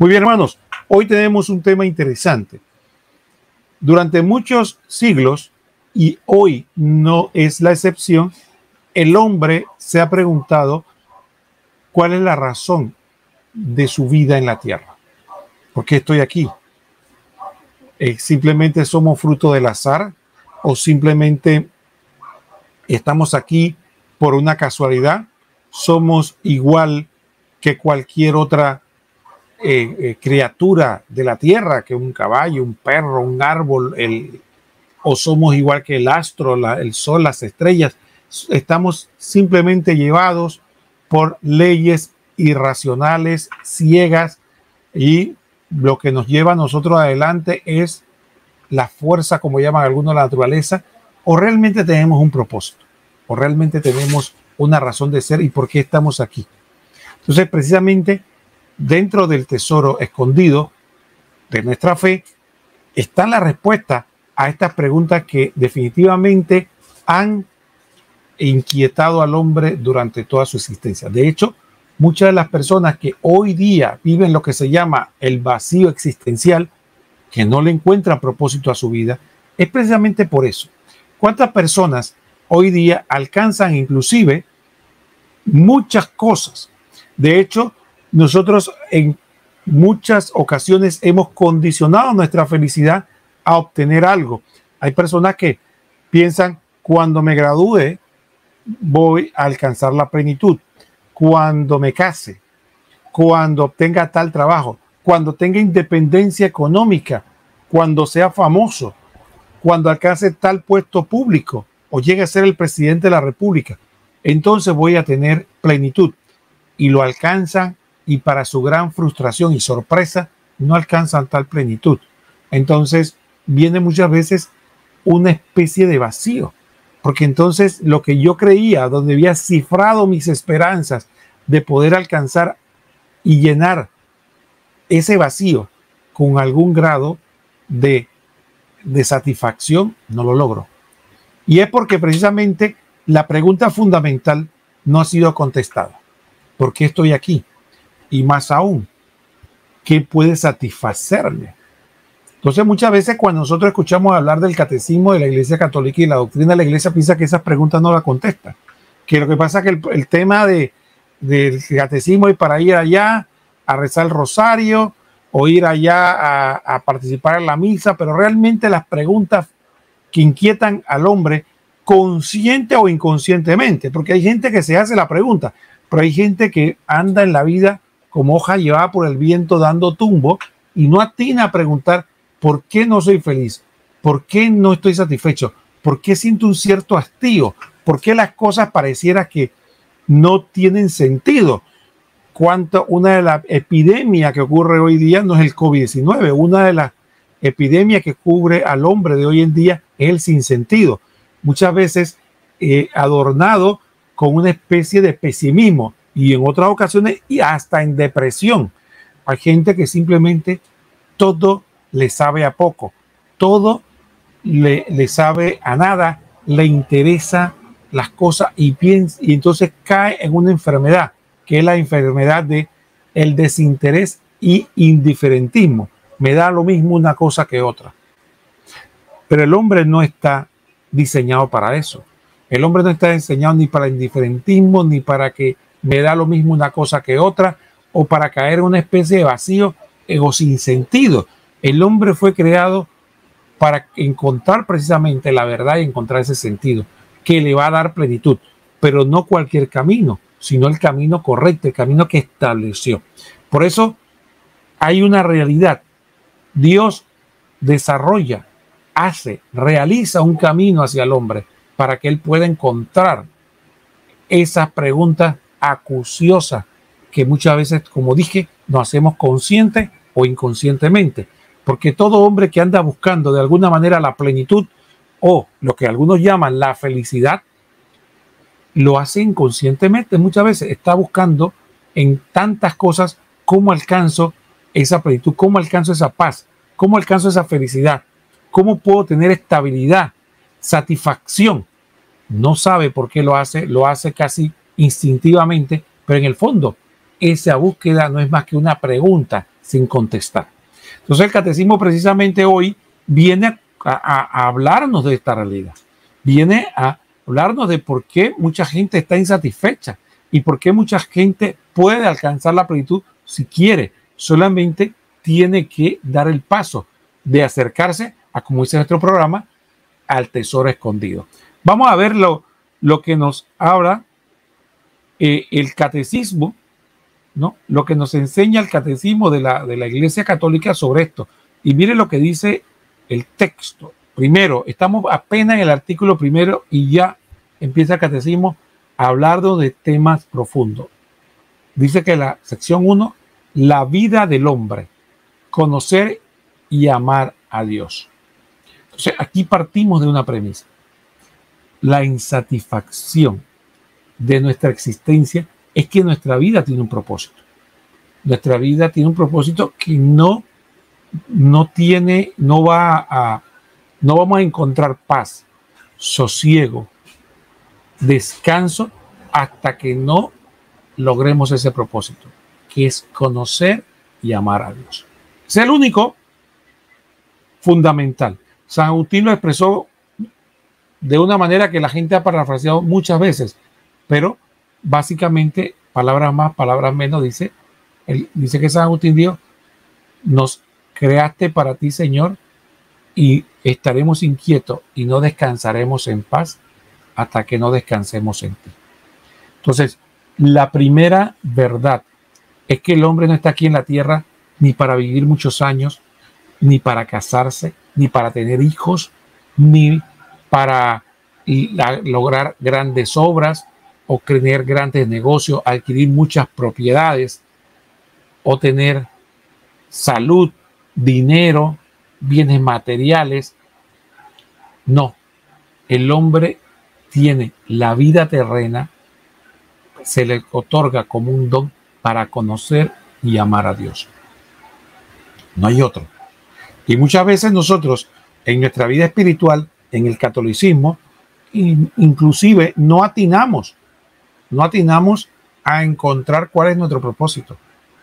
Muy bien, hermanos, hoy tenemos un tema interesante. Durante muchos siglos, y hoy no es la excepción, el hombre se ha preguntado cuál es la razón de su vida en la tierra. ¿Por qué estoy aquí? ¿Simplemente somos fruto del azar? ¿O simplemente estamos aquí por una casualidad? ¿Somos igual que cualquier otra criatura de la tierra, que un caballo, un perro, un árbol, o somos igual que el astro, el sol, las estrellas? Estamos simplemente llevados por leyes irracionales, ciegas, y lo que nos lleva a nosotros adelante es la fuerza, como llaman algunos, la naturaleza, o realmente tenemos un propósito, o realmente tenemos una razón de ser y por qué estamos aquí. Entonces, precisamente dentro del tesoro escondido de nuestra fe está la respuesta a estas preguntas que definitivamente han inquietado al hombre durante toda su existencia. De hecho, muchas de las personas que hoy día viven lo que se llama el vacío existencial, que no le encuentran propósito a su vida, es precisamente por eso. ¿Cuántas personas hoy día alcanzan inclusive muchas cosas? De hecho, nosotros en muchas ocasiones hemos condicionado nuestra felicidad a obtener algo. Hay personas que piensan, cuando me gradúe voy a alcanzar la plenitud, cuando me case, cuando obtenga tal trabajo, cuando tenga independencia económica, cuando sea famoso, cuando alcance tal puesto público o llegue a ser el presidente de la República, entonces voy a tener plenitud. Y lo alcanzan, y para su gran frustración y sorpresa no alcanzan tal plenitud. Entonces viene muchas veces una especie de vacío, porque entonces lo que yo creía, donde había cifrado mis esperanzas de poder alcanzar y llenar ese vacío con algún grado de satisfacción, no lo logro. Y es porque precisamente la pregunta fundamental no ha sido contestada. ¿Por qué estoy aquí? Y más aún, ¿qué puede satisfacerme? Entonces, muchas veces cuando nosotros escuchamos hablar del catecismo de la Iglesia Católica y la doctrina de la Iglesia, piensa que esas preguntas no las contestan. Que lo que pasa es que el tema del catecismo es para ir allá a rezar el rosario o ir allá a participar en la misa, pero realmente las preguntas que inquietan al hombre, consciente o inconscientemente, porque hay gente que se hace la pregunta, pero hay gente que anda en la vida como hoja llevada por el viento dando tumbo y no atina a preguntar por qué no soy feliz, por qué no estoy satisfecho, por qué siento un cierto hastío, por qué las cosas pareciera que no tienen sentido. Una de las epidemias que ocurre hoy día no es el COVID-19, una de las epidemias que cubre al hombre de hoy en día es el sinsentido, muchas veces adornado con una especie de pesimismo y en otras ocasiones y hasta en depresión. Hay gente que simplemente todo le sabe a poco, todo le sabe a nada, le interesa las cosas y entonces cae en una enfermedad, que es la enfermedad de el desinterés y indiferentismo. Me da lo mismo una cosa que otra. Pero el hombre no está diseñado para eso. El hombre no está diseñado ni para el indiferentismo, ni para que me da lo mismo una cosa que otra, o para caer en una especie de vacío o sin sentido. El hombre fue creado para encontrar precisamente la verdad y encontrar ese sentido que le va a dar plenitud, pero no cualquier camino, sino el camino correcto, el camino que estableció. Por eso hay una realidad. Dios desarrolla, realiza un camino hacia el hombre para que él pueda encontrar esas preguntas acuciosas que muchas veces, como dije, nos hacemos conscientes o inconscientemente, porque todo hombre que anda buscando de alguna manera la plenitud o lo que algunos llaman la felicidad, lo hace inconscientemente. Muchas veces está buscando en tantas cosas cómo alcanzo esa plenitud, cómo alcanzo esa paz, cómo alcanzo esa felicidad, cómo puedo tener estabilidad, satisfacción. No sabe por qué lo hace casi instintivamente, pero en el fondo esa búsqueda no es más que una pregunta sin contestar. Entonces el catecismo precisamente hoy viene a hablarnos de esta realidad. Viene a hablarnos de por qué mucha gente está insatisfecha y por qué mucha gente puede alcanzar la plenitud si quiere. Solamente tiene que dar el paso de acercarse a, como dice nuestro programa, al tesoro escondido. Vamos a ver lo que nos habla el catecismo, ¿no? Lo que nos enseña el catecismo de la Iglesia Católica sobre esto. Y mire lo que dice el texto. Primero, estamos apenas en el artículo primero y ya empieza el catecismo a hablar de temas profundos. Dice que la sección 1, la vida del hombre, conocer y amar a Dios. Entonces, aquí partimos de una premisa. La insatisfacción de nuestra existencia es que nuestra vida tiene un propósito. Nuestra vida tiene un propósito que no vamos a encontrar paz, sosiego, descanso hasta que no logremos ese propósito, que es conocer y amar a Dios. Es el único fundamental. San Agustín lo expresó de una manera que la gente ha parafraseado muchas veces, pero básicamente, palabras más, palabras menos, dice que San Agustín dijo: nos creaste para ti, Señor, y estaremos inquietos y no descansaremos en paz hasta que no descansemos en ti. Entonces, la primera verdad es que el hombre no está aquí en la tierra ni para vivir muchos años, ni para casarse, ni para tener hijos, ni para lograr grandes obras o tener grandes negocios, adquirir muchas propiedades o tener salud, dinero, bienes materiales. No, el hombre tiene la vida terrena, se le otorga como un don para conocer y amar a Dios. No hay otro. Y muchas veces nosotros en nuestra vida espiritual, en el catolicismo, inclusive no atinamos a encontrar cuál es nuestro propósito.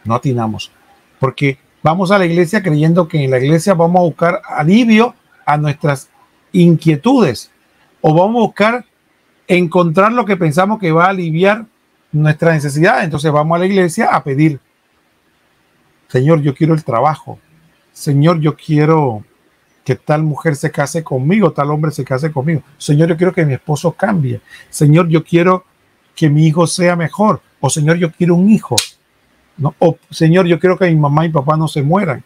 No atinamos. Porque vamos a la iglesia creyendo que en la iglesia vamos a buscar alivio a nuestras inquietudes o vamos a buscar encontrar lo que pensamos que va a aliviar nuestra necesidad. Entonces vamos a la iglesia a pedir: Señor, yo quiero el trabajo. Señor, yo quiero que tal mujer se case conmigo, tal hombre se case conmigo. Señor, yo quiero que mi esposo cambie. Señor, yo quiero que mi hijo sea mejor. O Señor, yo quiero un hijo, ¿no? O Señor, yo quiero que mi mamá y papá no se mueran.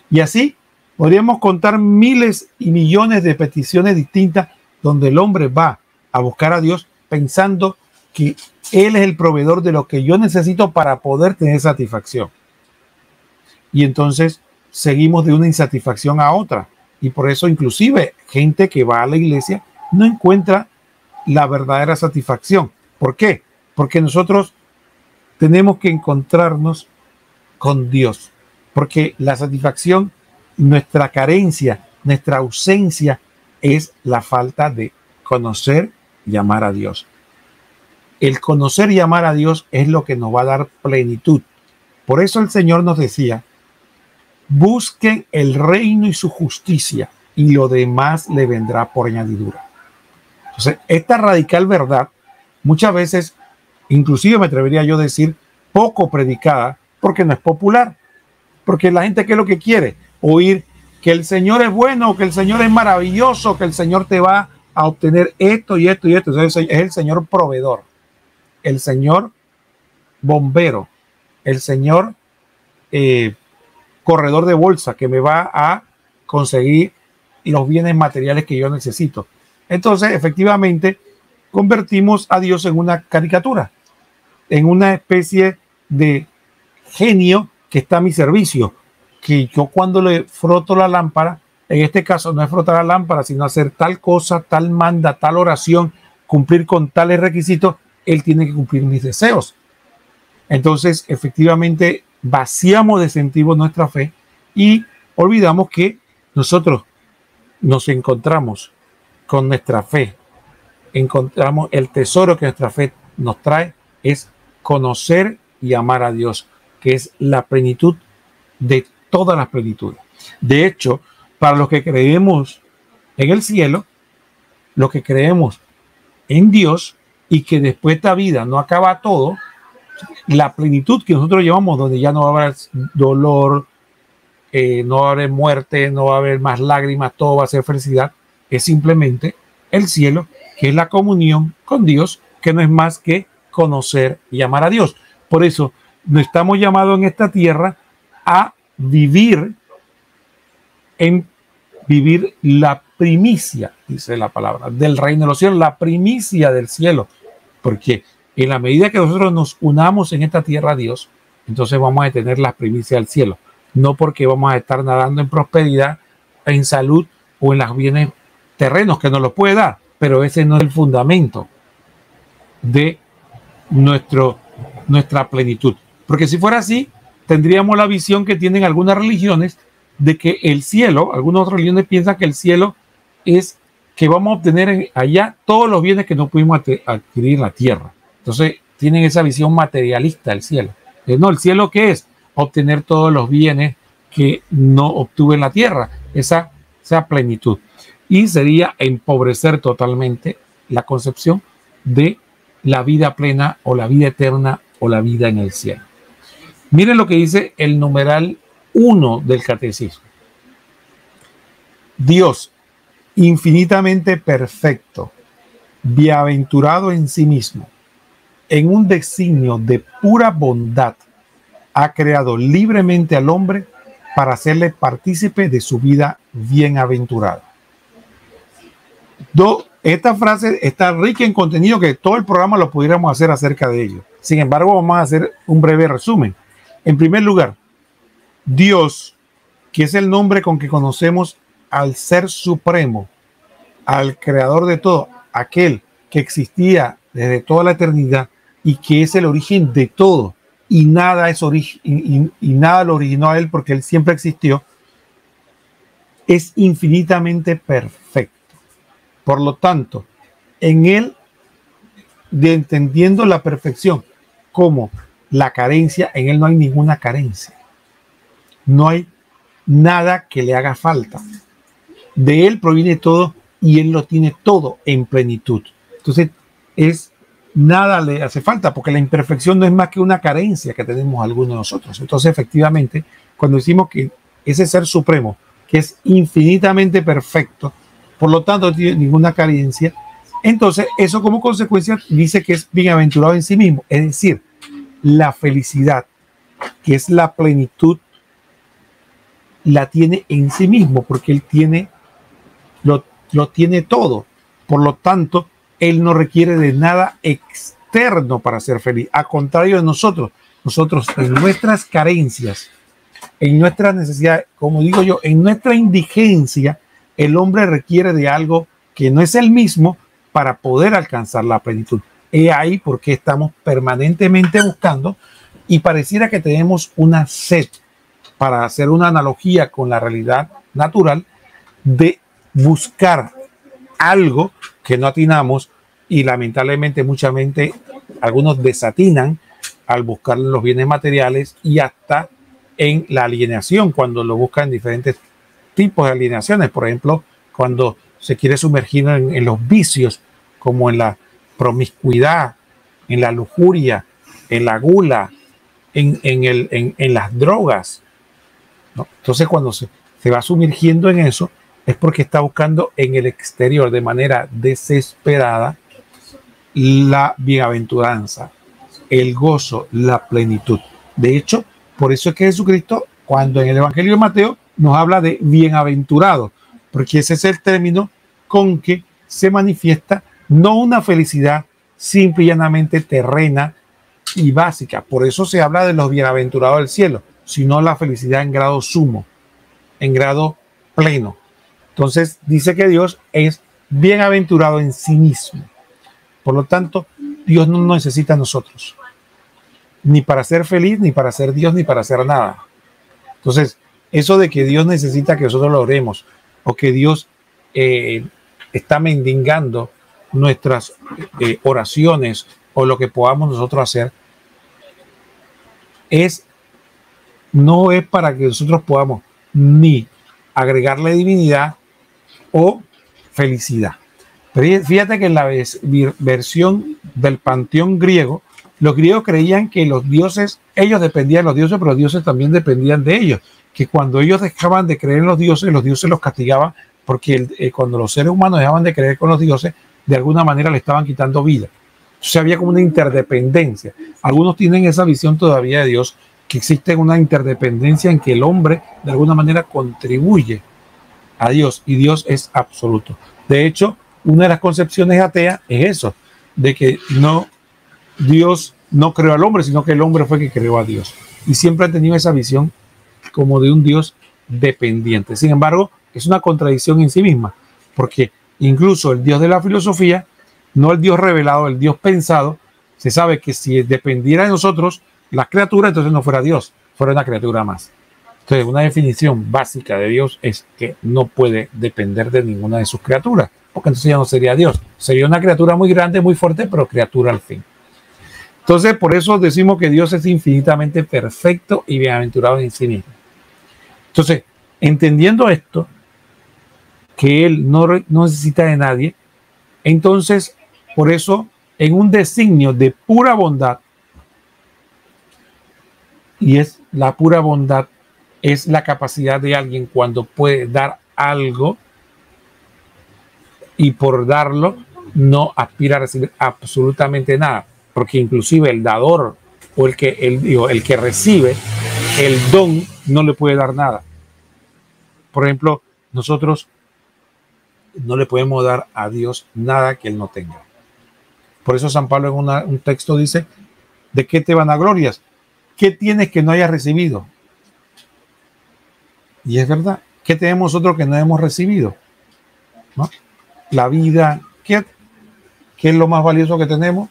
Y así podríamos contar miles y millones de peticiones distintas donde el hombre va a buscar a Dios pensando que Él es el proveedor de lo que yo necesito para poder tener satisfacción. Y entonces seguimos de una insatisfacción a otra. Y por eso inclusive gente que va a la iglesia no encuentra la verdadera satisfacción. ¿Por qué? Porque nosotros tenemos que encontrarnos con Dios. Porque la satisfacción, nuestra carencia, nuestra ausencia es la falta de conocer y amar a Dios. El conocer y amar a Dios es lo que nos va a dar plenitud. Por eso el Señor nos decía: busquen el reino y su justicia y lo demás le vendrá por añadidura. Entonces, esta radical verdad, muchas veces, inclusive me atrevería yo a decir, poco predicada, porque no es popular. Porque la gente, ¿qué es lo que quiere? Oír que el Señor es bueno, que el Señor es maravilloso, que el Señor te va a obtener esto y esto y esto. Entonces, es el Señor proveedor, el Señor bombero, el Señor corredor de bolsa que me va a conseguir los bienes materiales que yo necesito. Entonces, efectivamente, convertimos a Dios en una caricatura, en una especie de genio que está a mi servicio, que yo cuando le froto la lámpara, en este caso no es frotar la lámpara, sino hacer tal cosa, tal manda, tal oración, cumplir con tales requisitos, Él tiene que cumplir mis deseos. Entonces, efectivamente, vaciamos de sentido nuestra fe y olvidamos que nosotros nos encontramos con nuestra fe, encontramos el tesoro que nuestra fe nos trae, es conocer y amar a Dios, que es la plenitud de todas las plenitudes. De hecho, para los que creemos en el cielo, los que creemos en Dios y que después de esta vida no acaba todo, la plenitud que nosotros llevamos, donde ya no va a haber dolor, no va a haber muerte, no va a haber más lágrimas, todo va a ser felicidad, es simplemente el cielo, que es la comunión con Dios, que no es más que conocer y amar a Dios. Por eso no estamos llamados en esta tierra a vivir la primicia, dice la palabra, del reino de los cielos, la primicia del cielo, porque en la medida que nosotros nos unamos en esta tierra a Dios, entonces vamos a tener la primicia del cielo, no porque vamos a estar nadando en prosperidad, en salud o en los bienes terrenos que nos los puede dar, pero ese no es el fundamento de nuestra plenitud, porque si fuera así, tendríamos la visión que tienen algunas religiones de que el cielo, algunas otras religiones piensan que el cielo es que vamos a obtener allá todos los bienes que no pudimos adquirir en la tierra. Entonces tienen esa visión materialista del cielo. No, el cielo ¿qué es? Obtener todos los bienes que no obtuve en la tierra, esa plenitud. Y sería empobrecer totalmente la concepción de la vida plena o la vida eterna o la vida en el cielo. Miren lo que dice el numeral 1 del catecismo. Dios, infinitamente perfecto, bienaventurado en sí mismo, en un designio de pura bondad, ha creado libremente al hombre para hacerle partícipe de su vida bienaventurada. Esta frase está rica en contenido que todo el programa lo pudiéramos hacer acerca de ello. Sin embargo, vamos a hacer un breve resumen. En primer lugar, Dios, que es el nombre con que conocemos al Ser Supremo, al Creador de todo, aquel que existía desde toda la eternidad y que es el origen de todo, y nada nada lo originó a él porque él siempre existió, es infinitamente perfecto. Por lo tanto, en él, entendiendo la perfección como la carencia, en él no hay ninguna carencia. No hay nada que le haga falta. De él proviene todo y él lo tiene todo en plenitud. Entonces, nada le hace falta porque la imperfección no es más que una carencia que tenemos algunos de nosotros. Entonces, efectivamente, cuando decimos que ese Ser Supremo, que es infinitamente perfecto, por lo tanto no tiene ninguna carencia, entonces eso como consecuencia dice que es bienaventurado en sí mismo. Es decir, la felicidad, que es la plenitud, la tiene en sí mismo porque él lo tiene todo. Por lo tanto, él no requiere de nada externo para ser feliz. A contrario de nosotros en nuestras carencias, en nuestras necesidades, como digo yo, en nuestra indigencia, el hombre requiere de algo que no es el mismo para poder alcanzar la plenitud. He ahí porque estamos permanentemente buscando y pareciera que tenemos una sed, para hacer una analogía con la realidad natural, de buscar algo que no atinamos y lamentablemente mucha gente, algunos desatinan al buscar los bienes materiales y hasta en la alienación cuando lo buscan en diferentes tipos de alienaciones. Por ejemplo, cuando se quiere sumergir en los vicios como en la promiscuidad, en la lujuria, en la gula, en las drogas, ¿no? Entonces cuando se va sumergiendo en eso es porque está buscando en el exterior de manera desesperada la bienaventuranza, el gozo, la plenitud. De hecho, por eso es que Jesucristo, cuando en el Evangelio de Mateo nos habla de bienaventurado, porque ese es el término con que se manifiesta no una felicidad simple y llanamente terrena y básica. Por eso se habla de los bienaventurados del cielo, sino la felicidad en grado sumo, en grado pleno. Entonces dice que Dios es bienaventurado en sí mismo. Por lo tanto, Dios no necesita a nosotros, ni para ser feliz, ni para ser Dios, ni para hacer nada. Entonces, eso de que Dios necesita que nosotros lo oremos, o que Dios está mendigando nuestras oraciones, o lo que podamos nosotros hacer, es no es para que nosotros podamos ni agregarle divinidad o felicidad. Pero fíjate que en la versión del panteón griego, los griegos creían que los dioses, ellos dependían de los dioses, pero los dioses también dependían de ellos. Que cuando ellos dejaban de creer en los dioses los castigaban, porque cuando los seres humanos dejaban de creer con los dioses, de alguna manera le estaban quitando vida. Entonces había como una interdependencia. Algunos tienen esa visión todavía de Dios, que existe una interdependencia en que el hombre de alguna manera contribuye a Dios y Dios es absoluto. De hecho, una de las concepciones ateas es eso, de que Dios no creó al hombre, sino que el hombre fue el que creó a Dios. Y siempre han tenido esa visión como de un Dios dependiente. Sin embargo, es una contradicción en sí misma, porque incluso el Dios de la filosofía, no el Dios revelado, el Dios pensado, se sabe que si dependiera de nosotros, la criatura, entonces no fuera Dios, fuera una criatura más. Entonces, una definición básica de Dios es que no puede depender de ninguna de sus criaturas, porque entonces ya no sería Dios. Sería una criatura muy grande, muy fuerte, pero criatura al fin. Entonces, por eso decimos que Dios es infinitamente perfecto y bienaventurado en sí mismo. Entonces, entendiendo esto, que Él no necesita de nadie, entonces, por eso, en un designio de pura bondad, y es la pura bondad, es la capacidad de alguien cuando puede dar algo y por darlo no aspira a recibir absolutamente nada, porque inclusive el dador o el que recibe el don no le puede dar nada. Por ejemplo, nosotros no le podemos dar a Dios nada que Él no tenga. Por eso San Pablo en un texto dice: ¿de qué te vanaglorias? ¿Qué tienes que no hayas recibido? Y es verdad. ¿Qué tenemos nosotros que no hemos recibido? ¿No? La vida. ¿Qué es lo más valioso que tenemos?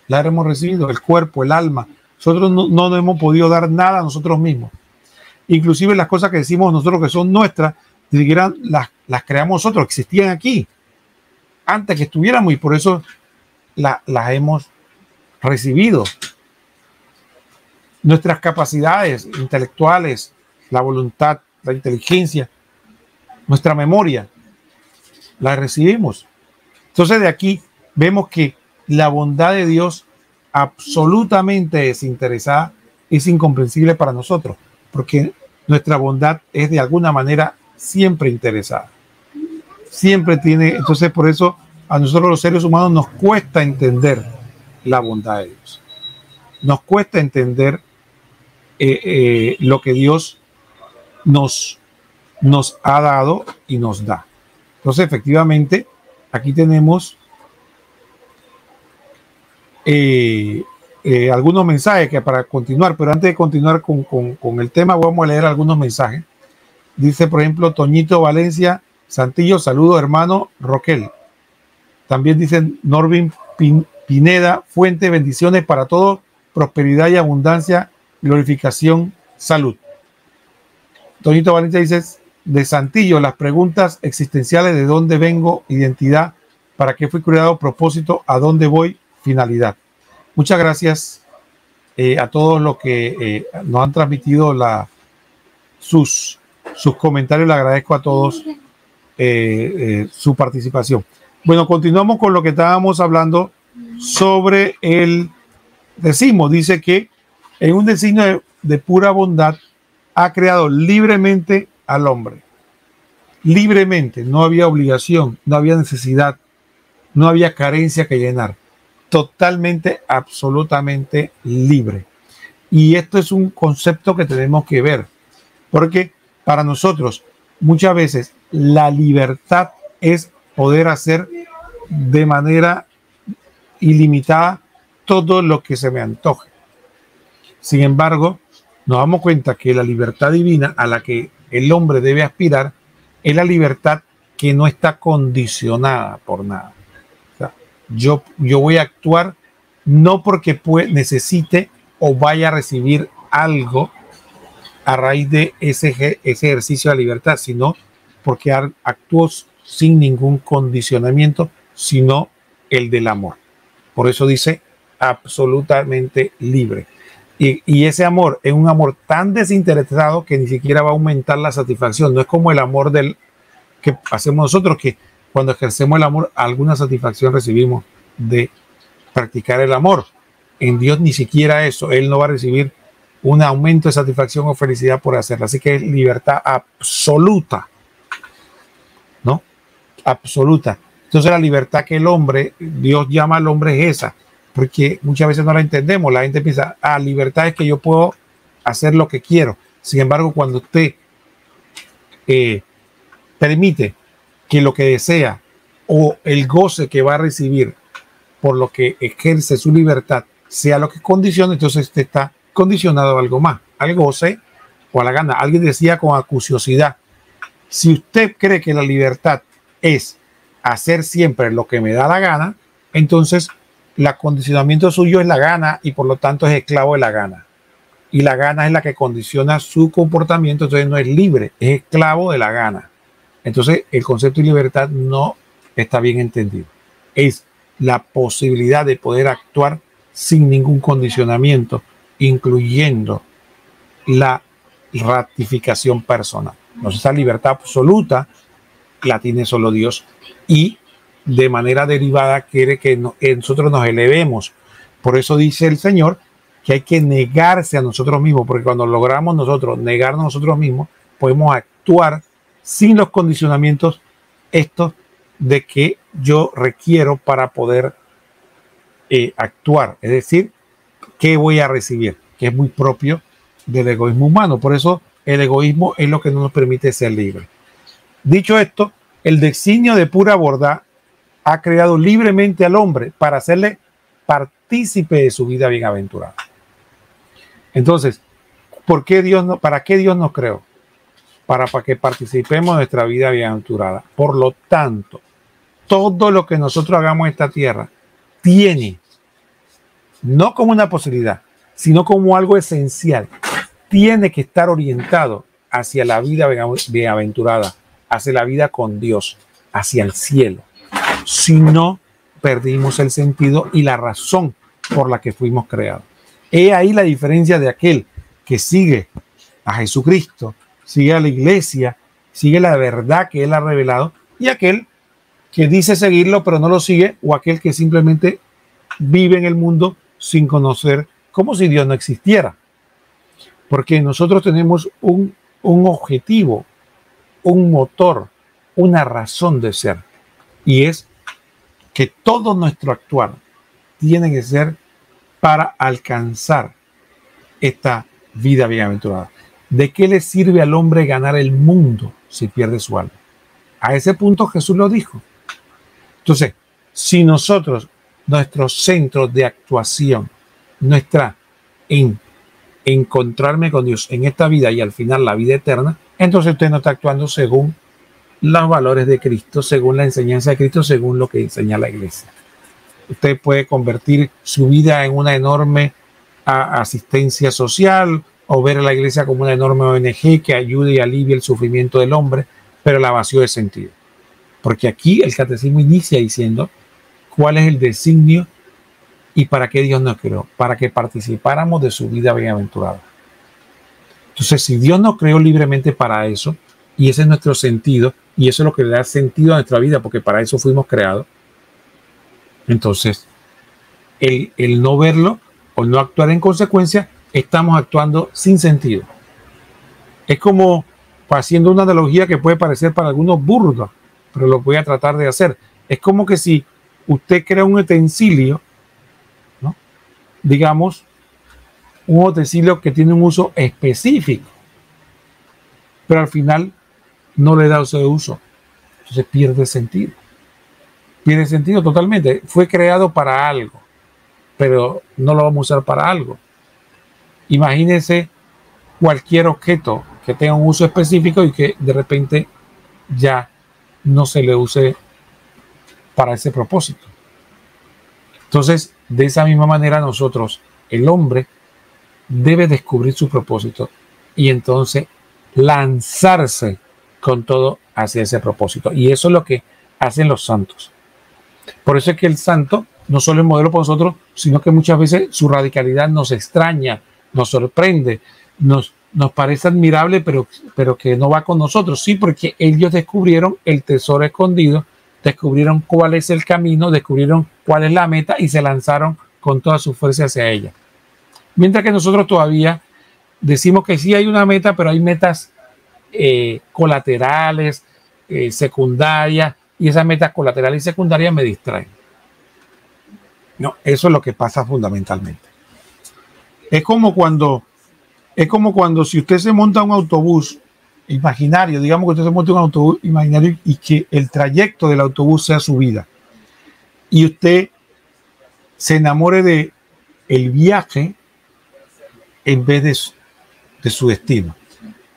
La hemos recibido. El cuerpo, el alma. Nosotros no hemos podido dar nada a nosotros mismos. Inclusive las cosas que decimos nosotros que son nuestras, ni siquiera las creamos nosotros, existían aquí antes que estuviéramos y por eso las hemos recibido. Nuestras capacidades intelectuales, la voluntad, la inteligencia, nuestra memoria, la recibimos. Entonces de aquí vemos que la bondad de Dios absolutamente desinteresada es incomprensible para nosotros, porque nuestra bondad es de alguna manera siempre interesada. Siempre tiene, entonces por eso a nosotros los seres humanos nos cuesta entender la bondad de Dios. Nos cuesta entender lo que Dios nos ha dado y nos da. Entonces, efectivamente, aquí tenemos algunos mensajes que para continuar, pero antes de continuar con el tema, vamos a leer algunos mensajes. Dice, por ejemplo, Toñito Valencia Santillo, saludo hermano Roquel. También dicen Norvin Pineda, fuente, bendiciones para todos, prosperidad y abundancia, glorificación, salud. Toñito Valencia dice, de Santillo, las preguntas existenciales: de dónde vengo, identidad, para qué fui creado, propósito, a dónde voy, finalidad. Muchas gracias a todos los que nos han transmitido sus comentarios. Le agradezco a todos su participación. Bueno, continuamos con lo que estábamos hablando sobre el designio. Dice que en un designio de pura bondad ha creado libremente al hombre. Libremente, no había obligación, no había necesidad, no había carencia que llenar. Totalmente, absolutamente libre. Y esto es un concepto que tenemos que ver, porque para nosotros muchas veces la libertad es poder hacer de manera ilimitada todo lo que se me antoje. Sin embargo, nos damos cuenta que la libertad divina a la que el hombre debe aspirar es la libertad que no está condicionada por nada. O sea, yo voy a actuar no porque necesite o vaya a recibir algo a raíz de ese ejercicio de la libertad, sino porque actúo sin ningún condicionamiento, sino el del amor. Por eso dice absolutamente libre. Y ese amor es un amor tan desinteresado que ni siquiera va a aumentar la satisfacción. No es como el amor que hacemos nosotros, que cuando ejercemos el amor, alguna satisfacción recibimos de practicar el amor. En Dios ni siquiera eso. Él no va a recibir un aumento de satisfacción o felicidad por hacerlo. Así que es libertad absoluta, ¿no? Absoluta. Entonces la libertad que Dios llama al hombre es esa, porque muchas veces no la entendemos. La gente piensa, libertad es que yo puedo hacer lo que quiero. Sin embargo, cuando usted permite que lo que desea o el goce que va a recibir por lo que ejerce su libertad sea lo que condiciona, entonces usted está condicionado a algo más, al goce o a la gana. Alguien decía con acuciosidad, si usted cree que la libertad es hacer siempre lo que me da la gana, entonces el acondicionamiento suyo es la gana y por lo tanto es esclavo de la gana. Y la gana es la que condiciona su comportamiento, entonces no es libre, es esclavo de la gana. Entonces el concepto de libertad no está bien entendido. Es la posibilidad de poder actuar sin ningún condicionamiento, incluyendo la ratificación personal. Entonces esa libertad absoluta la tiene solo Dios y de manera derivada quiere que nosotros nos elevemos. Por eso dice el Señor que hay que negarse a nosotros mismos, porque cuando logramos nosotros negarnos a nosotros mismos, podemos actuar sin los condicionamientos estos de que yo requiero para poder actuar. Es decir, ¿qué voy a recibir? Que es muy propio del egoísmo humano. Por eso el egoísmo es lo que no nos permite ser libres. Dicho esto, el designio de pura bondad ha creado libremente al hombre para hacerle partícipe de su vida bienaventurada. Entonces, ¿para qué Dios nos creó? Para que participemos de nuestra vida bienaventurada. Por lo tanto, todo lo que nosotros hagamos en esta tierra tiene, no como una posibilidad, sino como algo esencial, tiene que estar orientado hacia la vida bienaventurada, hacia la vida con Dios, hacia el cielo. Si no, perdimos el sentido y la razón por la que fuimos creados. He ahí la diferencia de aquel que sigue a Jesucristo, sigue a la iglesia, sigue la verdad que Él ha revelado, y aquel que dice seguirlo pero no lo sigue, o aquel que simplemente vive en el mundo sin conocer, como si Dios no existiera. Porque nosotros tenemos un objetivo, un motor, una razón de ser, y es que todo nuestro actuar tiene que ser para alcanzar esta vida bienaventurada. ¿De qué le sirve al hombre ganar el mundo si pierde su alma? A ese punto Jesús lo dijo. Entonces, si nosotros, nuestro centro de actuación no está en encontrarme con Dios en esta vida y al final la vida eterna, entonces usted no está actuando según los valores de Cristo, según la enseñanza de Cristo, según lo que enseña la iglesia. Usted puede convertir su vida en una enorme asistencia social o ver a la iglesia como una enorme ONG que ayude y alivie el sufrimiento del hombre, pero la vació de sentido. Porque aquí el catecismo inicia diciendo cuál es el designio y para qué Dios nos creó, para que participáramos de su vida bienaventurada. Entonces, si Dios nos creó libremente para eso, y ese es nuestro sentido, y eso es lo que le da sentido a nuestra vida, porque para eso fuimos creados, entonces, el no verlo o no actuar en consecuencia, estamos actuando sin sentido. Es como haciendo una analogía que puede parecer para algunos burda, pero lo voy a tratar de hacer. Es como que si usted crea un utensilio, ¿no? Digamos, un utensilio que tiene un uso específico, pero al final no le da ese uso. Entonces pierde sentido. Pierde sentido totalmente. Fue creado para algo, pero no lo vamos a usar para algo. Imagínense cualquier objeto que tenga un uso específico y que de repente ya no se le use para ese propósito. Entonces, de esa misma manera nosotros, el hombre, debe descubrir su propósito y entonces lanzarse con todo hacia ese propósito. Y eso es lo que hacen los santos. Por eso es que el santo no solo es modelo para nosotros, sino que muchas veces su radicalidad nos extraña nos sorprende, nos parece admirable, pero que no va con nosotros. Sí, porque ellos descubrieron el tesoro escondido, descubrieron cuál es el camino, descubrieron cuál es la meta y se lanzaron con toda su fuerza hacia ella. Mientras que nosotros todavía decimos que sí hay una meta, pero hay metas colaterales, secundarias, y esas metas colaterales y secundarias me distraen. No, eso es lo que pasa fundamentalmente. Es como cuando si usted se monta un autobús imaginario, digamos que usted se monta un autobús imaginario y que el trayecto del autobús sea su vida, y usted se enamore de el viaje en vez de su destino.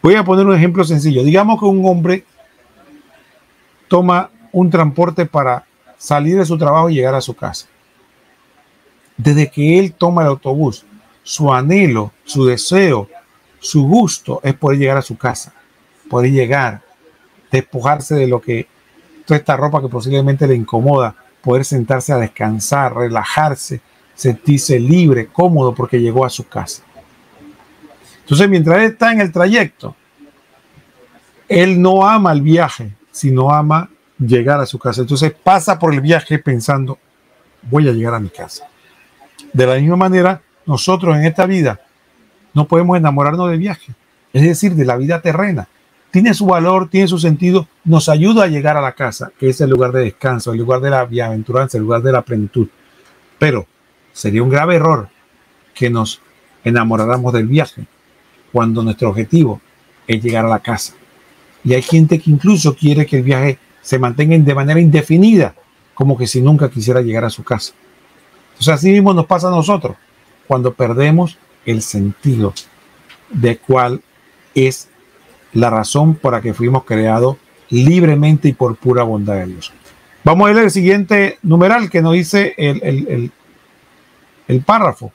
Voy a poner un ejemplo sencillo. Digamos que un hombre toma un transporte para salir de su trabajo y llegar a su casa. Desde que él toma el autobús, su anhelo, su deseo, su gusto es poder llegar a su casa, poder llegar, despojarse de lo que, toda esta ropa que posiblemente le incomoda, poder sentarse a descansar, relajarse, sentirse libre, cómodo porque llegó a su casa. Entonces, mientras él está en el trayecto, él no ama el viaje, sino ama llegar a su casa. Entonces pasa por el viaje pensando, voy a llegar a mi casa. De la misma manera, nosotros en esta vida no podemos enamorarnos del viaje, es decir, de la vida terrena. Tiene su valor, tiene su sentido, nos ayuda a llegar a la casa, que es el lugar de descanso, el lugar de la bienaventuranza, el lugar de la plenitud. Pero sería un grave error que nos enamoráramos del viaje cuando nuestro objetivo es llegar a la casa. Y hay gente que incluso quiere que el viaje se mantenga de manera indefinida, como que si nunca quisiera llegar a su casa. Entonces así mismo nos pasa a nosotros cuando perdemos el sentido de cuál es la razón por la que fuimos creados libremente y por pura bondad de Dios. Vamos a ver el siguiente numeral que nos dice el párrafo.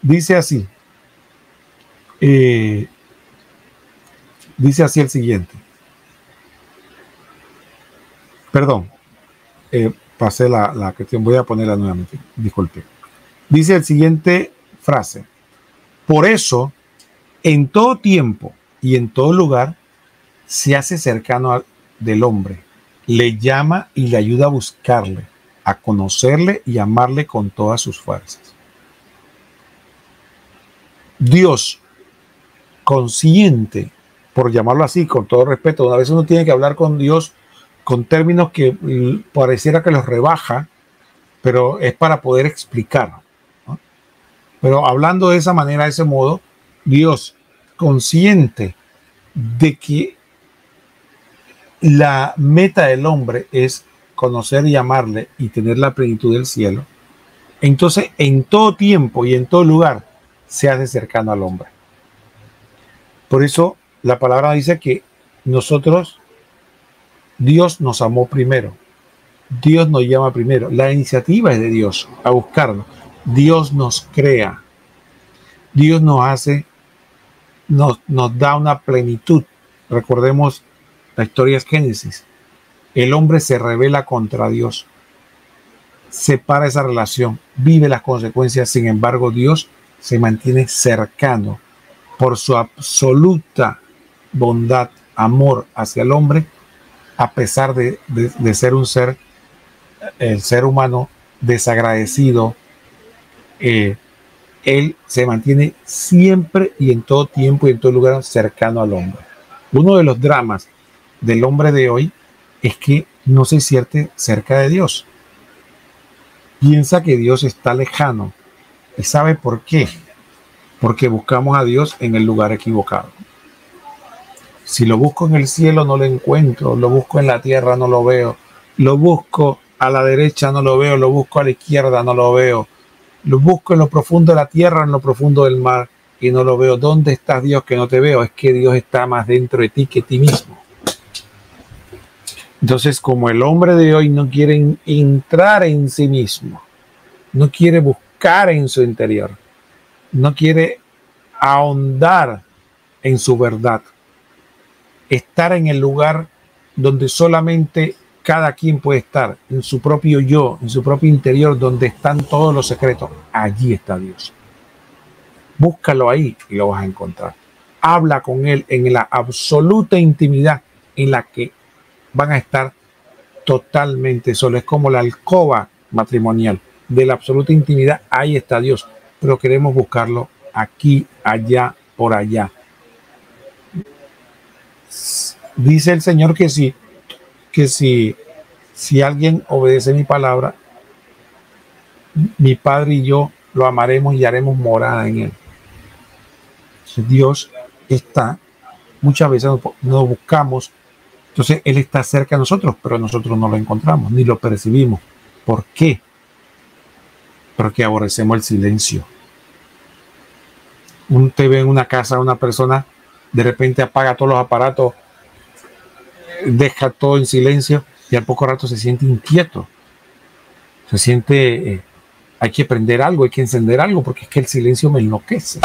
Dice así. Dice así el siguiente. Perdón, pasé la cuestión, voy a ponerla nuevamente, disculpe. Dice el siguiente frase: por eso, en todo tiempo y en todo lugar, se hace cercano del hombre, le llama y le ayuda a buscarle, a conocerle y amarle con todas sus fuerzas. Dios, consciente, por llamarlo así, con todo respeto, una vez uno tiene que hablar con Dios con términos que pareciera que los rebaja, pero es para poder explicar, ¿no? Pero hablando de esa manera, de ese modo, Dios, consciente de que la meta del hombre es conocer y amarle y tener la plenitud del cielo, entonces en todo tiempo y en todo lugar se hace cercano al hombre. Por eso la palabra dice que Dios nos amó primero, Dios nos llama primero, la iniciativa es de Dios a buscarnos, Dios nos crea, Dios nos hace, nos da una plenitud. Recordemos la historia de Génesis. El hombre se rebela contra Dios, separa esa relación, vive las consecuencias. Sin embargo, Dios se mantiene cercano por su absoluta bondad, amor hacia el hombre, a pesar de ser el ser humano desagradecido. Él se mantiene siempre y en todo tiempo y en todo lugar cercano al hombre. Uno de los dramas del hombre de hoy es que no se siente cerca de Dios. Piensa que Dios está lejano. ¿Y sabe por qué? Porque buscamos a Dios en el lugar equivocado. Si lo busco en el cielo no lo encuentro, lo busco en la tierra no lo veo, lo busco a la derecha no lo veo, lo busco a la izquierda no lo veo, lo busco en lo profundo de la tierra, en lo profundo del mar y no lo veo. ¿Dónde está Dios que no te veo? Es que Dios está más dentro de ti que ti mismo. Entonces, como el hombre de hoy no quiere entrar en sí mismo, no quiere buscar en su interior, no quiere ahondar en su verdad, estar en el lugar donde solamente cada quien puede estar, en su propio yo, en su propio interior, donde están todos los secretos, allí está Dios. Búscalo ahí y lo vas a encontrar. Habla con Él en la absoluta intimidad en la que van a estar totalmente solos. Es como la alcoba matrimonial de la absoluta intimidad. Ahí está Dios, pero queremos buscarlo aquí, allá, por allá. Dice el Señor que si alguien obedece mi palabra, mi Padre y yo lo amaremos y haremos morada en Él. Dios está, muchas veces nos buscamos, entonces Él está cerca de nosotros, pero nosotros no lo encontramos, ni lo percibimos. ¿Por qué? Porque aborrecemos el silencio. Usted ve en una casa una persona, de repente apaga todos los aparatos, deja todo en silencio y al poco rato se siente inquieto. Se siente, hay que prender algo, hay que encender algo, porque es que el silencio me enloquece.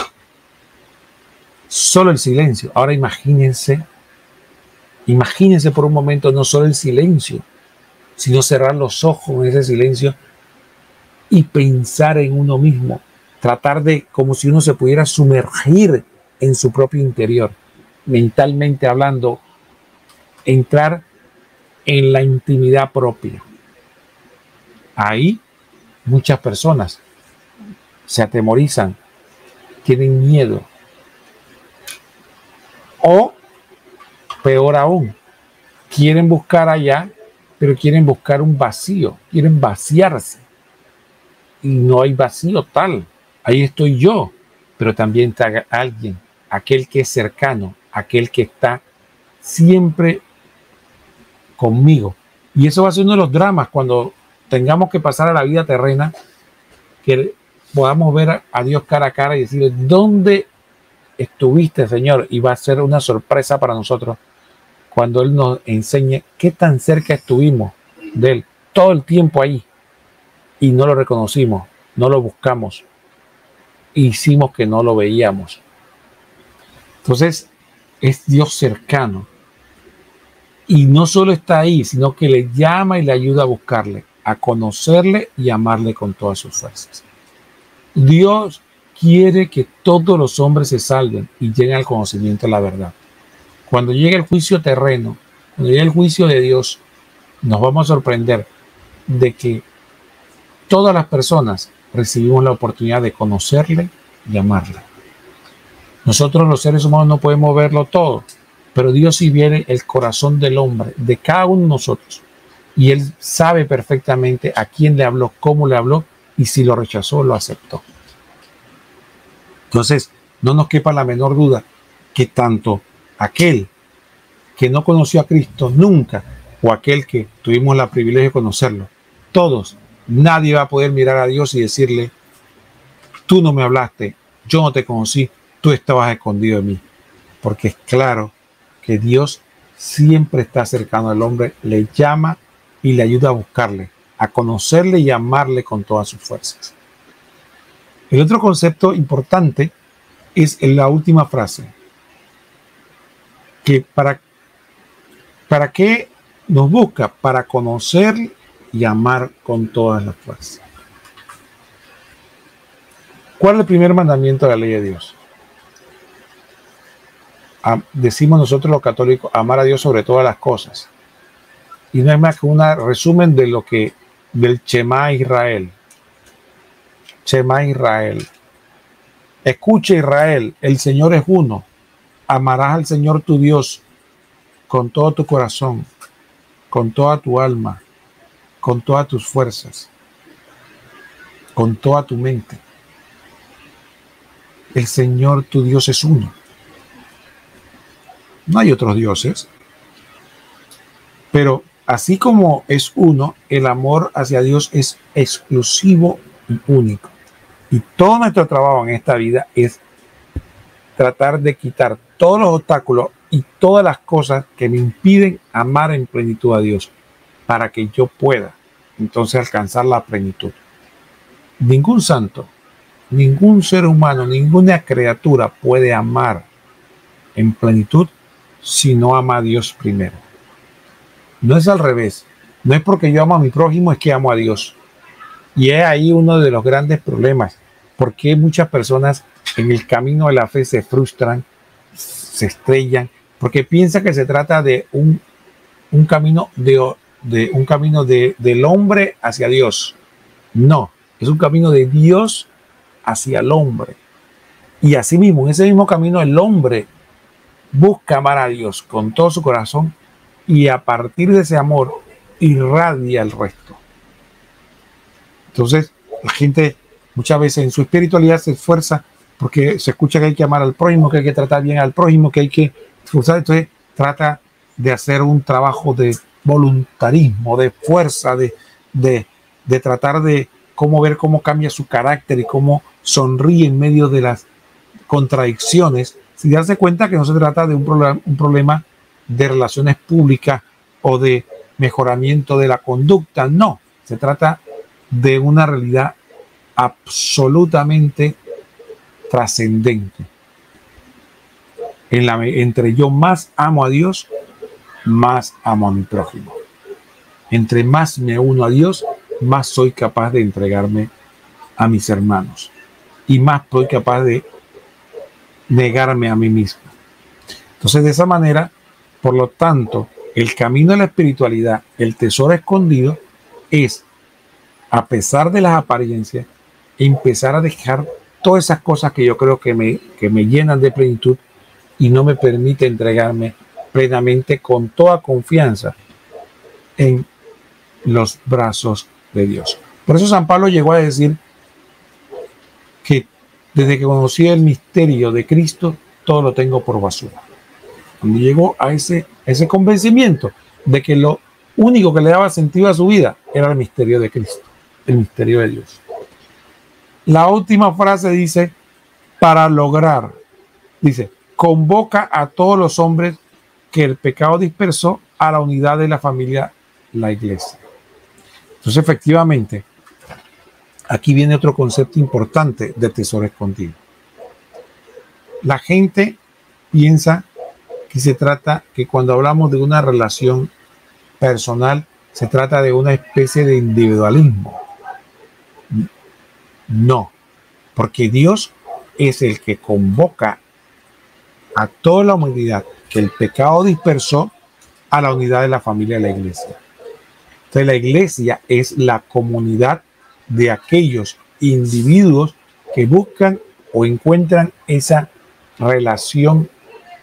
Solo el silencio. Ahora imagínense por un momento no solo el silencio, sino cerrar los ojos en ese silencio y pensar en uno mismo. Tratar de, como si uno se pudiera sumergir en su propio interior, mentalmente hablando, entrar en la intimidad propia. Ahí muchas personas se atemorizan, tienen miedo. O, peor aún, quieren buscar allá, pero quieren buscar un vacío, quieren vaciarse. Y no hay vacío tal. Ahí estoy yo, pero también está alguien, aquel que es cercano, aquel que está siempre conmigo. Y eso va a ser uno de los dramas cuando tengamos que pasar a la vida terrena, que podamos ver a Dios cara a cara y decirle, ¿dónde estuviste, Señor? Y va a ser una sorpresa para nosotros cuando Él nos enseñe qué tan cerca estuvimos de Él todo el tiempo ahí y no lo reconocimos, no lo buscamos, hicimos que no lo veíamos. Entonces es Dios cercano y no solo está ahí, sino que le llama y le ayuda a buscarle, a conocerle y amarle con todas sus fuerzas. Dios quiere que todos los hombres se salven y lleguen al conocimiento de la verdad. Cuando llegue el juicio terreno, cuando llegue el juicio de Dios, nos vamos a sorprender de que todas las personas recibimos la oportunidad de conocerle y amarle. Nosotros los seres humanos no podemos verlo todo, pero Dios sí viene el corazón del hombre, de cada uno de nosotros. Y Él sabe perfectamente a quién le habló, cómo le habló y si lo rechazó, lo aceptó. Entonces, no nos quepa la menor duda que tanto aquel que no conoció a Cristo nunca o aquel que tuvimos el privilegio de conocerlo, todos, nadie va a poder mirar a Dios y decirle, tú no me hablaste, yo no te conocí, tú estabas escondido de mí. Porque es claro que Dios siempre está cercano al hombre, le llama y le ayuda a buscarle, a conocerle y amarle con todas sus fuerzas. El otro concepto importante es en la última frase, que ¿para qué nos busca? Para conocer y amar con todas las fuerzas. ¿Cuál es el primer mandamiento de la ley de Dios? Decimos nosotros los católicos, amar a Dios sobre todas las cosas. Y no es más que un resumen de del Shema Israel. Shema Israel. Escucha Israel, el Señor es uno. Amarás al Señor tu Dios con todo tu corazón, con toda tu alma, con todas tus fuerzas, con toda tu mente. El Señor tu Dios es uno. No hay otros dioses. Pero así como es uno, el amor hacia Dios es exclusivo y único. Y todo nuestro trabajo en esta vida es tratar de quitar todos los obstáculos y todas las cosas que me impiden amar en plenitud a Dios, para que yo pueda entonces alcanzar la plenitud. Ningún santo, ningún ser humano, ninguna criatura puede amar en plenitud si no ama a Dios primero. No es al revés. No es porque yo amo a mi prójimo es que amo a Dios. Y es ahí uno de los grandes problemas, ¿Por qué muchas personas en el camino de la fe se frustran, se estrellan? Porque piensan que se trata de un camino del hombre hacia Dios. No, es un camino de Dios hacia el hombre. Y así mismo, en ese mismo camino, el hombre busca amar a Dios con todo su corazón y a partir de ese amor irradia el resto. Entonces, la gente muchas veces en su espiritualidad se esfuerza porque se escucha que hay que amar al prójimo, que hay que tratar bien al prójimo, que hay que esforzar. Entonces, trata de hacer un trabajo de voluntarismo, de fuerza, de tratar de ver cómo cambia su carácter y cómo sonríe en medio de las contradicciones, sin darse cuenta que no se trata de un problema de relaciones públicas o de mejoramiento de la conducta. No, se trata de una realidad absolutamente trascendente. Entre yo más amo a Dios, más amo a mi prójimo. Entre más me uno a Dios, más soy capaz de entregarme a mis hermanos y más soy capaz de negarme a mí mismo. Entonces, de esa manera, por lo tanto, el camino de la espiritualidad, el tesoro escondido, es, a pesar de las apariencias, empezar a dejar todas esas cosas que yo creo que me llenan de plenitud y no me permite entregarme plenamente con toda confianza en los brazos de Dios. Por eso San Pablo llegó a decir que desde que conocí el misterio de Cristo, todo lo tengo por basura. Cuando llegó a ese convencimiento de que lo único que le daba sentido a su vida era el misterio de Cristo, el misterio de Dios. La última frase dice, para lograr, dice, convoca a todos los hombres que el pecado dispersó a la unidad de la familia, la iglesia. Entonces, efectivamente, aquí viene otro concepto importante de tesoro escondido. La gente piensa que se trata, que cuando hablamos de una relación personal, se trata de una especie de individualismo. No, porque Dios es el que convoca a toda la humanidad que el pecado dispersó a la unidad de la familia de la iglesia. Entonces, la iglesia es la comunidad de aquellos individuos que buscan o encuentran esa relación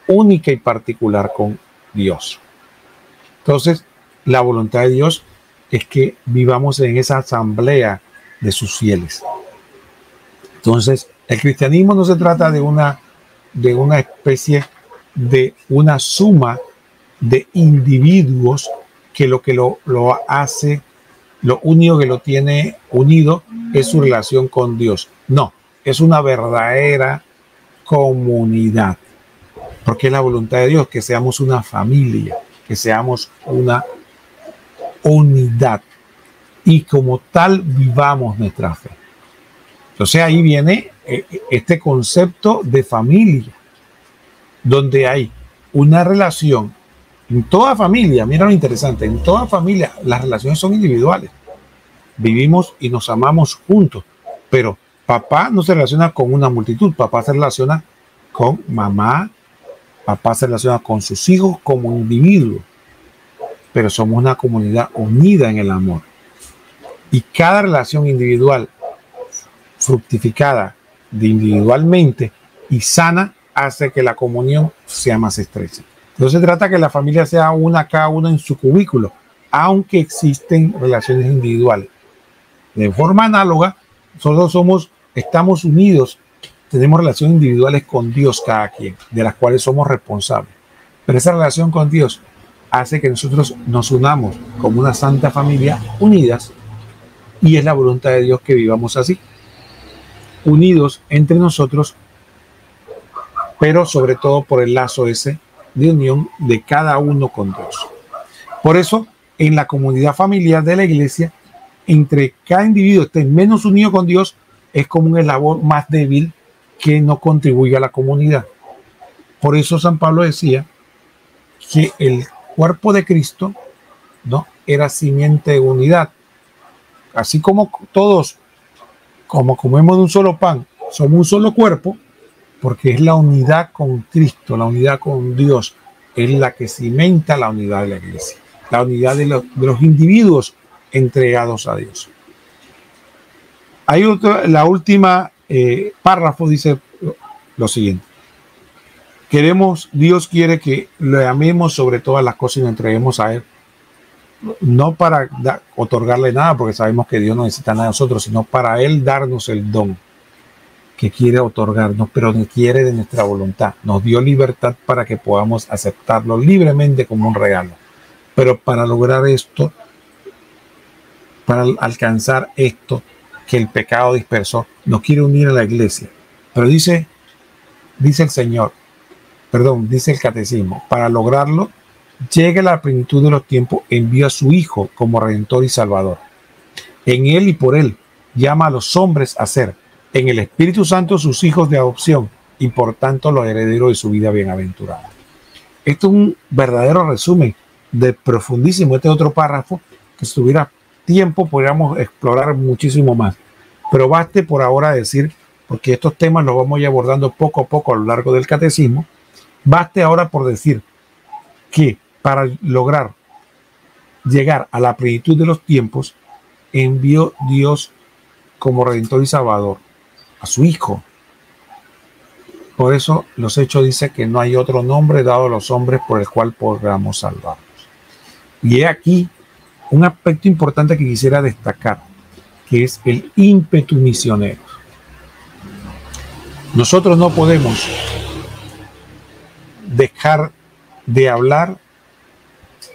única y particular con Dios. Entonces, la voluntad de Dios es que vivamos en esa asamblea de sus fieles. Entonces, el cristianismo no se trata de una especie de una suma de individuos que lo hace, lo único que lo tiene unido es su relación con Dios. No, es una verdadera comunidad, porque es la voluntad de Dios que seamos una familia, que seamos una unidad y como tal vivamos nuestra fe. Entonces ahí viene este concepto de familia, donde hay una relación en toda familia. Mira lo interesante, en toda familia las relaciones son individuales. Vivimos y nos amamos juntos, pero papá no se relaciona con una multitud, papá se relaciona con mamá, papá se relaciona con sus hijos como individuos, pero somos una comunidad unida en el amor. Y cada relación individual fructificada de individualmente y sana hace que la comunión sea más estrecha. Entonces se trata que la familia sea una, cada uno en su cubículo, aunque existen relaciones individuales. De forma análoga, nosotros estamos unidos, tenemos relaciones individuales con Dios cada quien, de las cuales somos responsables. Pero esa relación con Dios hace que nosotros nos unamos como una santa familia unidas y es la voluntad de Dios que vivamos así, unidos entre nosotros, pero sobre todo por el lazo ese de unión de cada uno con Dios. Por eso, en la comunidad familiar de la iglesia, entre cada individuo esté menos unido con Dios, es como un eslabón más débil que no contribuye a la comunidad. Por eso San Pablo decía que el cuerpo de Cristo, ¿no?, era simiente de unidad. Así como todos como comemos de un solo pan, somos un solo cuerpo, porque es la unidad con Cristo, la unidad con Dios, es la que cimenta la unidad de la iglesia, la unidad de los individuos entregados a Dios. Hay otro, la última párrafo dice lo siguiente: Dios quiere que le amemos sobre todas las cosas y nos entreguemos a Él, no para otorgarle nada, porque sabemos que Dios no necesita nada de nosotros, sino para Él darnos el don que quiere otorgarnos, pero no quiere de nuestra voluntad. Nos dio libertad para que podamos aceptarlo libremente como un regalo. Pero para lograr esto, para alcanzar esto que el pecado dispersó, nos quiere unir a la iglesia. Pero dice el Señor, dice el catecismo, para lograrlo, llegue a la plenitud de los tiempos, envió a su Hijo como Redentor y Salvador. En Él y por Él llama a los hombres a ser, en el Espíritu Santo, sus hijos de adopción y por tanto los herederos de su vida bienaventurada. Esto es un verdadero resumen de profundísimo. Este otro párrafo que si tuviera tiempo podríamos explorar muchísimo más. Pero baste por ahora decir, porque estos temas los vamos a ir abordando poco a poco a lo largo del catecismo, baste ahora por decir que para lograr llegar a la plenitud de los tiempos, envió Dios como Redentor y Salvador a su Hijo. Por eso los Hechos dice que no hay otro nombre dado a los hombres por el cual podamos salvarnos. Y he aquí un aspecto importante que quisiera destacar, que es el ímpetu misionero. Nosotros no podemos dejar de hablar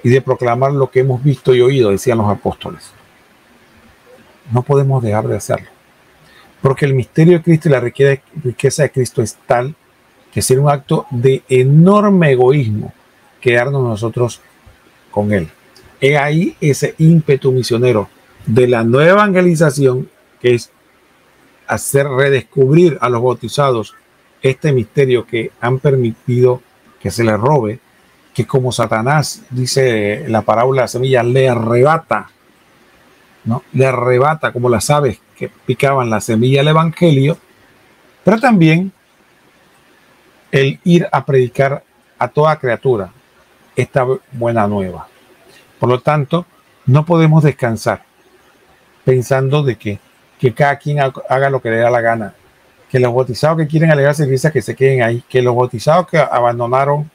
y de proclamar lo que hemos visto y oído, decían los apóstoles. No podemos dejar de hacerlo, porque el misterio de Cristo y la riqueza de Cristo es tal que sería un acto de enorme egoísmo quedarnos nosotros con Él. He ahí ese ímpetu misionero de la nueva evangelización, que es hacer redescubrir a los bautizados este misterio que han permitido que se les robe, que como Satanás, dice la parábola de la semilla, le arrebata, ¿no? Le arrebata como las aves que picaban la semilla del evangelio, pero también el ir a predicar a toda criatura esta buena nueva. Por lo tanto, no podemos descansar pensando de que cada quien haga lo que le da la gana, que los bautizados que quieren alegrarse de la iglesia que se queden ahí, que los bautizados que abandonaron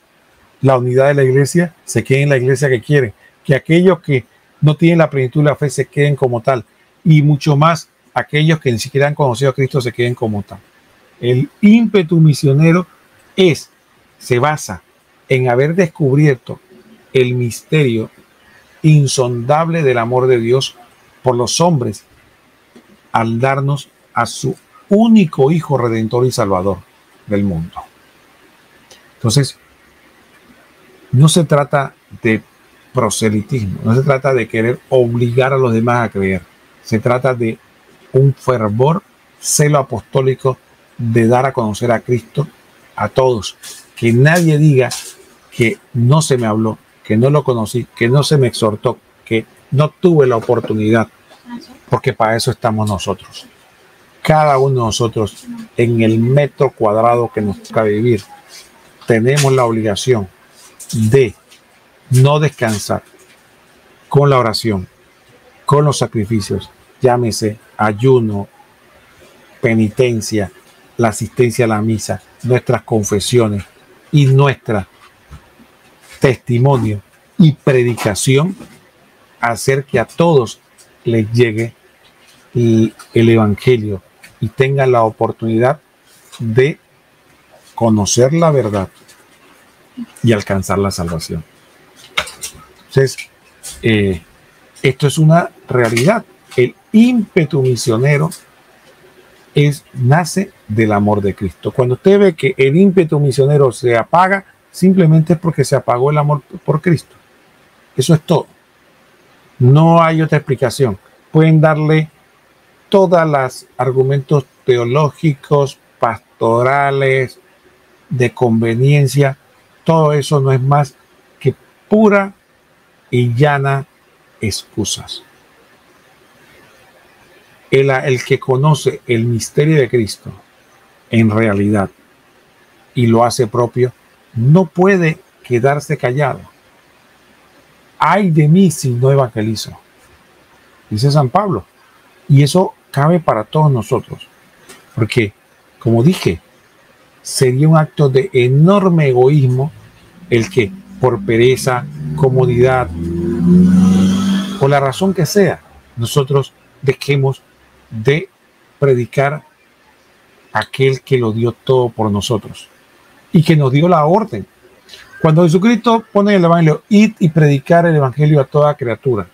la unidad de la iglesia se queden en la iglesia que quieren, que aquellos que no tienen la plenitud de la fe se queden como tal, y mucho más aquellos que ni siquiera han conocido a Cristo se queden como tal. El ímpetu misionero se basa en haber descubierto el misterio insondable del amor de Dios por los hombres al darnos a su único Hijo Redentor y Salvador del mundo. Entonces, no se trata de proselitismo, no se trata de querer obligar a los demás a creer, se trata de un fervor, celo apostólico de dar a conocer a Cristo a todos, que nadie diga que no se me habló, que no lo conocí, que no se me exhortó, que no tuve la oportunidad, porque para eso estamos nosotros. Cada uno de nosotros, en el metro cuadrado que nos toca vivir, tenemos la obligación de no descansar con la oración, con los sacrificios, llámese ayuno, penitencia, la asistencia a la misa, nuestras confesiones y nuestra testimonio y predicación, hacer que a todos les llegue el Evangelio y tengan la oportunidad de conocer la verdad y alcanzar la salvación. Entonces, esto es una realidad. El ímpetu misionero nace del amor de Cristo. Cuando usted ve que el ímpetu misionero se apaga, simplemente es porque se apagó el amor por Cristo. Eso es todo. No hay otra explicación. Pueden darle todos los argumentos teológicos, pastorales, de conveniencia. Todo eso no es más que pura y llana excusas. el que conoce el misterio de Cristo en realidad y lo hace propio, no puede quedarse callado. Ay de mí si no evangelizo, dice San Pablo. Y eso cabe para todos nosotros, porque, como dije, sería un acto de enorme egoísmo el que por pereza, comodidad o la razón que sea, nosotros dejemos de predicar a aquel que lo dio todo por nosotros y que nos dio la orden. Cuando Jesucristo pone el evangelio, id y predicar el evangelio a toda criatura,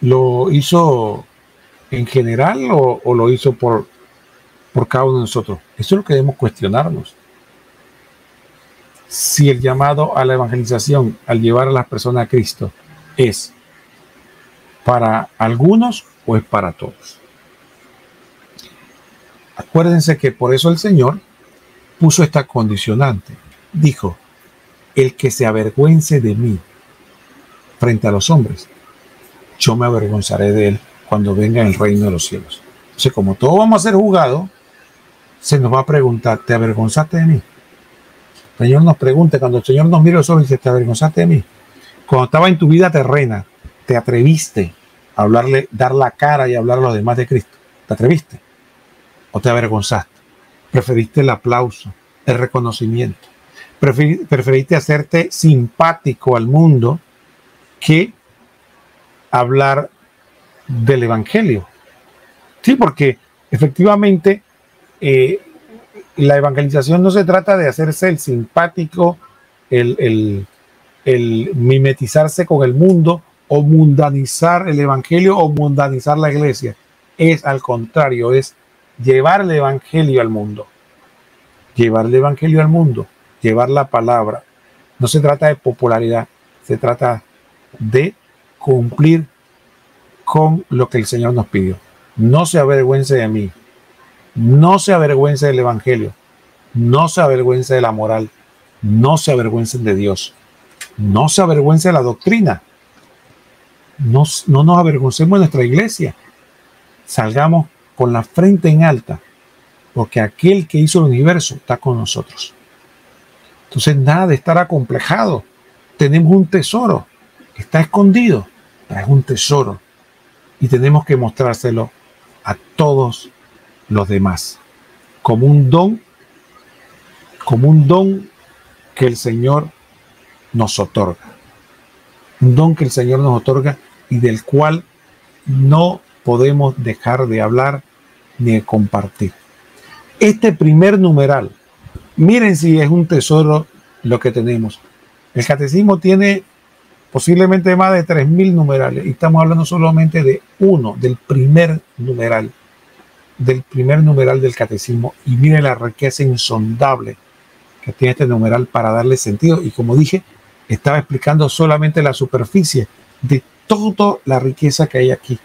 ¿lo hizo en general o lo hizo por cada uno de nosotros? Eso es lo que debemos cuestionarnos. Si el llamado a la evangelización, al llevar a las personas a Cristo, es para algunos o es para todos. Acuérdense que por eso el Señor puso esta condicionante. Dijo, el que se avergüence de mí frente a los hombres, yo me avergonzaré de él cuando venga el reino de los cielos. Entonces, como todos vamos a ser juzgados, se nos va a preguntar, ¿te avergonzaste de mí? El Señor nos pregunta, cuando el Señor nos mira los ojos y dice, ¿te avergonzaste de mí? Cuando estaba en tu vida terrena, ¿te atreviste a hablarle, dar la cara y hablar a los demás de Cristo? ¿Te atreviste? ¿O te avergonzaste? ¿Preferiste el aplauso, el reconocimiento? ¿Preferiste hacerte simpático al mundo que hablar del evangelio? Sí, porque efectivamente la evangelización no se trata de hacerse el simpático, el mimetizarse con el mundo o mundanizar el evangelio o mundanizar la iglesia. Es al contrario, es llevar el evangelio al mundo. Llevar el evangelio al mundo, llevar la palabra. No se trata de popularidad, se trata de cumplir con lo que el Señor nos pidió. No se avergüence de mí, no se avergüence del evangelio, no se avergüence de la moral, no se avergüencen de Dios, no se avergüence de la doctrina, no nos avergoncemos de nuestra iglesia, salgamos con la frente en alta, porque aquel que hizo el universo está con nosotros. Entonces, nada de estar acomplejado. Tenemos un tesoro, está escondido, pero es un tesoro y tenemos que mostrárselo a todos los demás como un don que el Señor nos otorga, un don que el Señor nos otorga y del cual no podemos dejar de hablar ni de compartir. Este primer numeral, miren si es un tesoro lo que tenemos. El catecismo tiene posiblemente más de 3000 numerales y estamos hablando solamente de uno, del primer numeral del catecismo, y miren la riqueza insondable que tiene este numeral para darle sentido. Y como dije, estaba explicando solamente la superficie de toda la riqueza que hay aquí.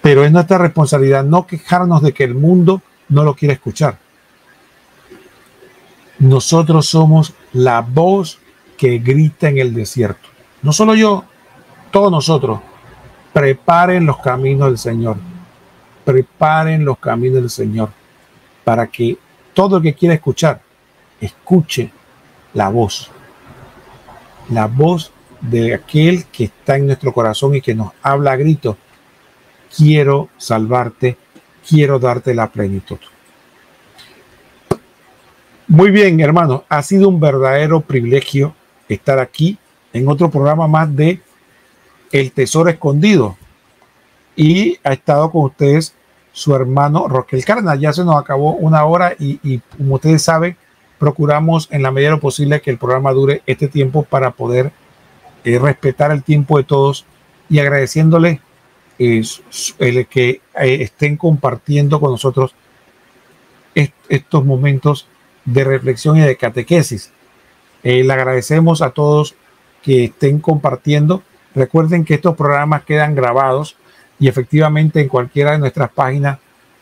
Pero es nuestra responsabilidad no quejarnos de que el mundo no lo quiere escuchar. Nosotros somos la voz que grita en el desierto. No solo yo, todos nosotros. Preparen los caminos del Señor. Preparen los caminos del Señor para que todo el que quiera escuchar, escuche la voz de aquel que está en nuestro corazón y que nos habla a gritos. Quiero salvarte, quiero darte la plenitud. Muy bien, hermanos, ha sido un verdadero privilegio estar aquí en otro programa más de El Tesoro Escondido. Y ha estado con ustedes su hermano Roquel Cárdenas. Ya se nos acabó una hora y como ustedes saben, procuramos en la medida de lo posible que el programa dure este tiempo para poder respetar el tiempo de todos y agradeciéndoles el que estén compartiendo con nosotros estos momentos de reflexión y de catequesis. Le agradecemos a todos que estén compartiendo. Recuerden que estos programas quedan grabados y efectivamente en cualquiera de nuestras páginas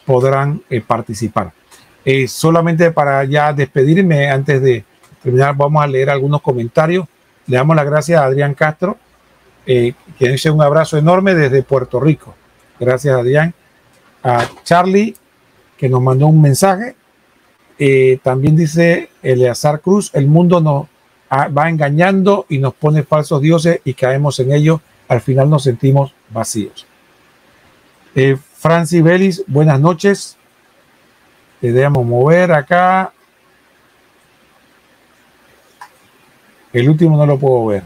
podrán participar. Solamente para ya despedirme, antes de terminar, vamos a leer algunos comentarios. Le damos las gracias a Adrián Castro, que dice un abrazo enorme desde Puerto Rico. Gracias, Adrián. A Charlie, que nos mandó un mensaje. También dice Eleazar Cruz, el mundo nos va engañando y nos pone falsos dioses y caemos en ellos. Al final nos sentimos vacíos. Francis Vélez, buenas noches. Debemos mover acá. El último no lo puedo ver.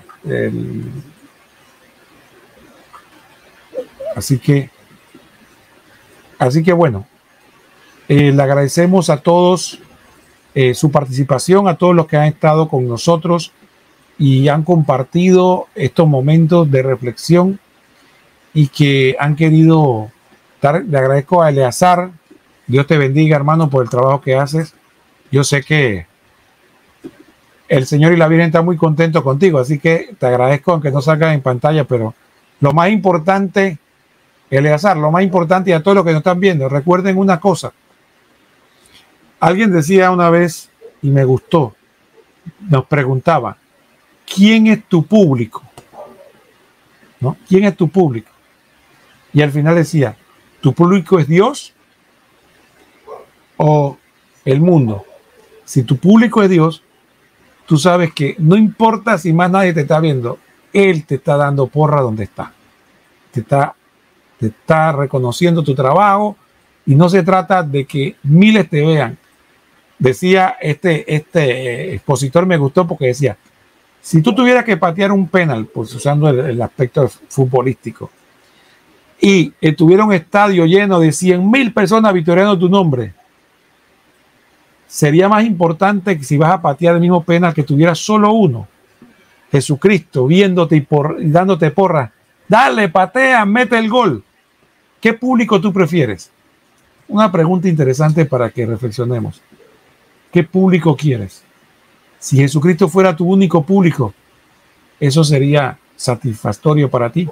Así que bueno, le agradecemos a todos su participación, a todos los que han estado con nosotros y han compartido estos momentos de reflexión y que han querido dar. Le agradezco a Eleazar. Dios te bendiga, hermano, por el trabajo que haces. Yo sé que el Señor y la Virgen están muy contentos contigo, así que te agradezco, aunque no salgas en pantalla, pero lo más importante, Eleazar, lo más importante, y a todos los que nos están viendo, recuerden una cosa. Alguien decía una vez, y me gustó, nos preguntaba, ¿quién es tu público? ¿No? ¿Quién es tu público? Y al final decía, ¿tu público es Dios o el mundo? Si tu público es Dios, tú sabes que no importa si más nadie te está viendo, Él te está dando porra donde está. Te está reconociendo tu trabajo y no se trata de que miles te vean. Decía este expositor, me gustó porque decía, si tú tuvieras que patear un penal, pues usando el aspecto futbolístico, y tuviera un estadio lleno de 100,000 personas victoriando tu nombre, sería más importante que si vas a patear el mismo penal que tuviera solo uno, Jesucristo, viéndote y dándote porra. Dale, patea, mete el gol. ¿Qué público tú prefieres? Una pregunta interesante para que reflexionemos. ¿Qué público quieres? Si Jesucristo fuera tu único público, eso sería satisfactorio para ti.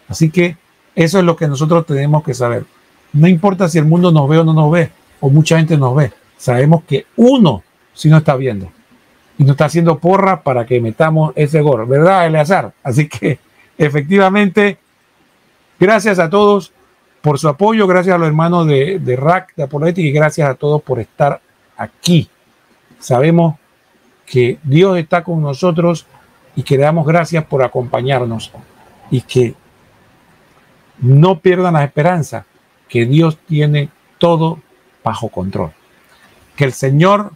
Así que eso es lo que nosotros tenemos que saber. No importa si el mundo nos ve o no nos ve, o mucha gente nos ve. Sabemos que uno sí nos está viendo y nos está haciendo porra para que metamos ese gol, ¿verdad, Eleazar? Así que efectivamente, gracias a todos por su apoyo, gracias a los hermanos de RAC, de Apologética, y gracias a todos por estar aquí. Sabemos que Dios está con nosotros y que le damos gracias por acompañarnos y que no pierdan la esperanza, que Dios tiene todo bajo control. Que el Señor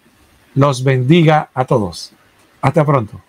los bendiga a todos. Hasta pronto.